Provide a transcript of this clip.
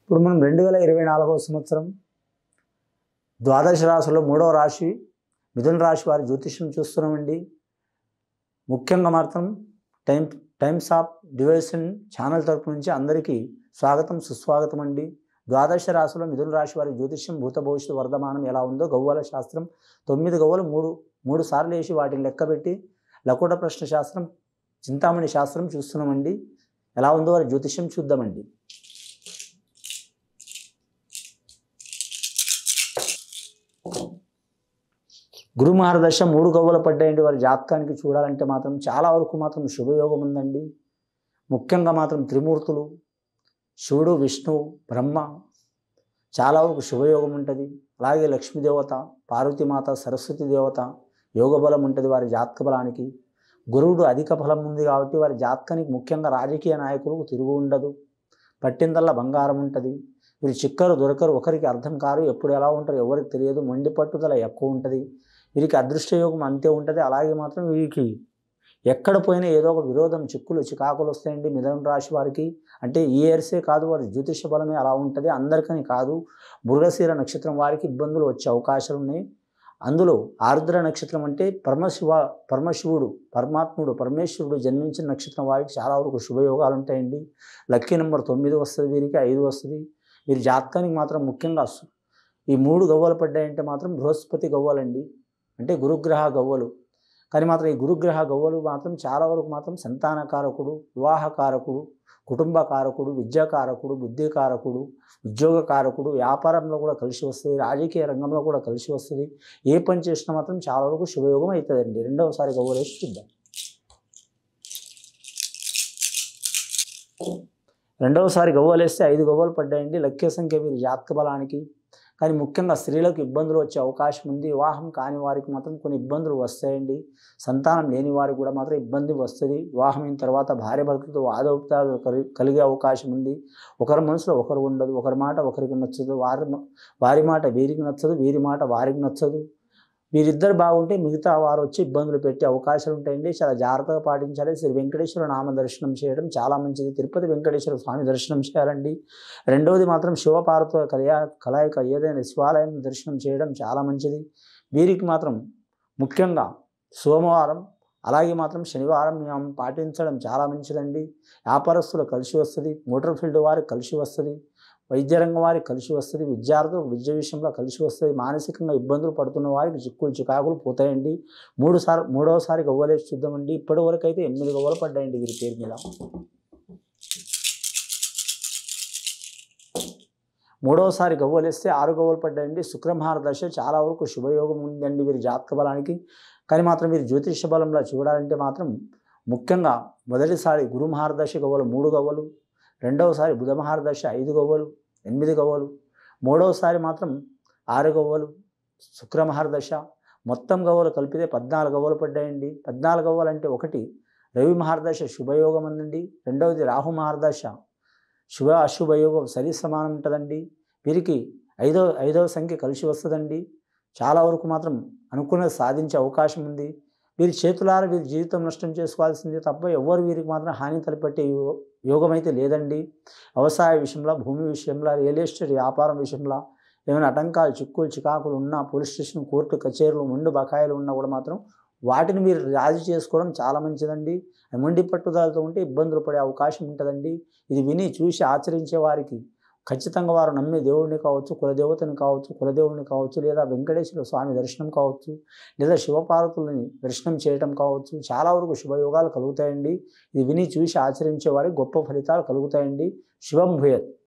ఇప్పుడు మనం 2024వ సంవత్సరం ద్వాదశ రాశుల్లో 3వ రాశి మిథున రాశి వారి జ్యోతిష్యం చూస్తున్నామండి. ముఖ్యంగా మాత్రం టైమ్స్ ఆఫ్ డివైషన్ ఛానల్ తరపు నుంచి అందరికీ స్వాగతం సుస్వాగతం అండి. ద్వాదశ రాశిలో మిథున రాశి వారి జ్యోతిష్యం భూత భవిష్యత్తు వర్ధమానం ఎలా ఉందో గవ్వల శాస్త్రం 9 గవ్వలు మూడు సార్లు వేసి వాటిని లెక్కబెట్టి లకోట ప్రశ్న శాస్త్రం చింతామణి శాస్త్రం చూస్తున్నామండి. ఎలా ఉందో వారి జ్యోతిష్యం చూద్దామండి. గురు మహారదశ 3 గవ్వలు పడ్డాయండి. వారి జాతకానికి చూడాలంటే మాత్రం చాలా వరకు మాత్రం శుభయోగం ఉందండి. ముఖ్యంగా మాత్రం త్రిమూర్తులు శివుడు, విష్ణువు, బ్రహ్మ చాలా వరకు శుభయోగం ఉంటుంది. అలాగే లక్ష్మీదేవత, పార్వతీమాత, సరస్వతి దేవత యోగ బలం ఉంటుంది వారి జాతక బలానికి. గురువుడు అధిక బలం ఉంది కాబట్టి వారి జాతకానికి ముఖ్యంగా రాజకీయ నాయకులకు తిరుగు ఉండదు. పట్టిందల్లా బంగారం ఉంటుంది. వీరు చిక్కరు దొరకరు, ఒకరికి అర్థం కారు, ఎప్పుడు ఎలా ఉంటారు ఎవరికి తెలియదు. మొండి పట్టుదల ఎక్కువ ఉంటుంది. వీరికి అదృష్టయోగం అంతే ఉంటుంది. అలాగే మాత్రం వీరికి ఎక్కడ పోయినా ఏదో ఒక విరోధం, చిక్కులు, చికాకులు వస్తాయండి మిథున రాశి వారికి. అంటే ఈ ఇయర్సే కాదు, వారి జ్యోతిష బలమే అలా ఉంటుంది. అందరికని కాదు, మృగశిర నక్షత్రం వారికి ఇబ్బందులు వచ్చే అవకాశాలు ఉన్నాయి. అందులో ఆర్ద్ర నక్షత్రం అంటే పరమశివుడు, పరమేశ్వరుడు జన్మించిన నక్షత్రం వారికి చాలా వరకు శుభయోగాలు ఉంటాయండి. లక్కీ నెంబర్ 9 వస్తుంది, వీరికి 5 వస్తుంది. వీరి జాతకానికి మాత్రం ముఖ్యంగా ఈ 3 గవ్వలు పడ్డాయంటే మాత్రం బృహస్పతి గవ్వలండి, అంటే గురుగ్రహ గవ్వలు. కానీ మాత్రం ఈ గురుగ్రహ గవ్వలు మాత్రం చాలా వరకు మాత్రం సంతానకారకుడు, వివాహకారకుడు, కుటుంబకారకుడు, విద్యాకారకుడు, బుద్ధికారకుడు, ఉద్యోగకారకుడు, వ్యాపారంలో కూడా కలిసి వస్తుంది, రాజకీయ రంగంలో కూడా కలిసి వస్తుంది. ఏ పని చేసినా మాత్రం చాలా వరకు శుభయోగం అవుతుందండి. రెండవసారి గవ్వలు వేసి చూద్దాం. రెండవసారి గవ్వలు వేస్తే 5 గవ్వలు పడ్డాయండి. లక్ష్య సంఖ్య వీరి జాతక బలానికి. కానీ ముఖ్యంగా స్త్రీలకు ఇబ్బందులు వచ్చే అవకాశం ఉంది. వివాహం కాని వారికి మాత్రం కొన్ని ఇబ్బందులు వస్తాయండి. సంతానం లేని వారికి కూడా మాత్రం ఇబ్బంది వస్తుంది. వివాహం అయిన తర్వాత భార్య భర్తలతో వాదోపతాలు కలిగే అవకాశం ఉంది. ఒకరి మనసులో ఒకరు ఉండదు, ఒకరి మాట ఒకరికి నచ్చదు, వారి మాట వీరికి నచ్చదు, వీరి మాట వారికి నచ్చదు. వీరిద్దరు బాగుంటే మిగతా వారు వచ్చి ఇబ్బందులు పెట్టే అవకాశాలు ఉంటాయండి. చాలా జాగ్రత్తగా పాటించాలి. శ్రీ వెంకటేశ్వర నామ దర్శనం చేయడం చాలా మంచిది. తిరుపతి వెంకటేశ్వర స్వామి దర్శనం చేయాలండి. రెండవది మాత్రం శివపార్వతుల కలయిక ఏదైనా శివాలయం దర్శనం చేయడం చాలా మంచిది. వీరికి మాత్రం ముఖ్యంగా సోమవారం అలాగే మాత్రం శనివారం నియమం పాటించడం చాలా మంచిదండి. వ్యాపారస్తులు కలిసి వస్తుంది, మోటార్ ఫీల్డ్ వారికి కలిసి వస్తుంది, వైద్య రంగం వారికి కలిసి వస్తుంది, విద్యార్థులకు విద్య విషయంలో కలిసి వస్తుంది. మానసికంగా ఇబ్బందులు పడుతున్న వారికి చిక్కులు చికాకులు పోతాయండి. మూడవసారి గవ్వలేసి చూద్దామండి. ఇప్పటి వరకు అయితే 8 గవ్వలు పడ్డాయండి వీరి పేరు మీద. మూడవసారి గవ్వలేస్తే 6 గవ్వలు పడ్డాయండి. శుక్రమహారదశ చాలా వరకు శుభయోగం ఉందండి వీరి జాతక బలానికి. కానీ మాత్రం వీరి జ్యోతిష బలంలో చూడాలంటే మాత్రం ముఖ్యంగా మొదటిసారి గురు మహారదశ గవ్వలు 3 గవ్వలు, రెండవసారి బుధ మహారదశ 5 గవ్వలు 8 గవ్వలు, మూడవసారి మాత్రం 6 గవ్వలు శుక్ర మహారదశ. మొత్తం గవ్వలు కలిపితే 14 గవ్వలు పడ్డాయండి. 14 గవ్వలు అంటే ఒకటి రవి మహారదశ శుభయోగం ఉందండి. రెండవది రాహు మహారదశ శుభ అశుభయోగం సరి సమానం ఉంటుందండి. వీరికి ఐదవ సంఖ్య కలిసి వస్తుందండి. చాలా వరకు మాత్రం అనుకున్నది సాధించే అవకాశం ఉంది. వీరి చేతులారా వీరి జీవితం నష్టం చేసుకోవాల్సిందే తప్ప ఎవరు వీరికి మాత్రం హాని తలపెట్టే యోగం అయితే లేదండి. వ్యవసాయ విషయంలో, భూమి విషయంలో, రియల్ ఎస్టేట్ వ్యాపారం విషయంలో ఏమైనా ఆటంకాలు, చిక్కులు చికాకులు ఉన్నా, పోలీస్ స్టేషన్, కోర్టు కచేరీలు, మొండు బకాయిలు ఉన్నా కూడా మాత్రం వాటిని మీరు రాజీ చేసుకోవడం చాలా మంచిదండి. మొండి పట్టుదలతో ఉంటే ఇబ్బందులు పడే అవకాశం ఉంటుందండి. ఇది విని చూసి ఆచరించే వారికి ఖచ్చితంగా వారు నమ్మే దేవుడిని కావచ్చు, కులదేవతని కావచ్చు, కులదేవుడిని కావచ్చు, లేదా వెంకటేశ్వర స్వామి దర్శనం కావచ్చు, లేదా శివపార్వతులని దర్శనం చేయడం కావచ్చు, చాలా వరకు శుభయోగాలు కలుగుతాయండి. ఇది విని చూసి ఆచరించే వారికి గొప్ప ఫలితాలు కలుగుతాయండి. శుభం భూయత్.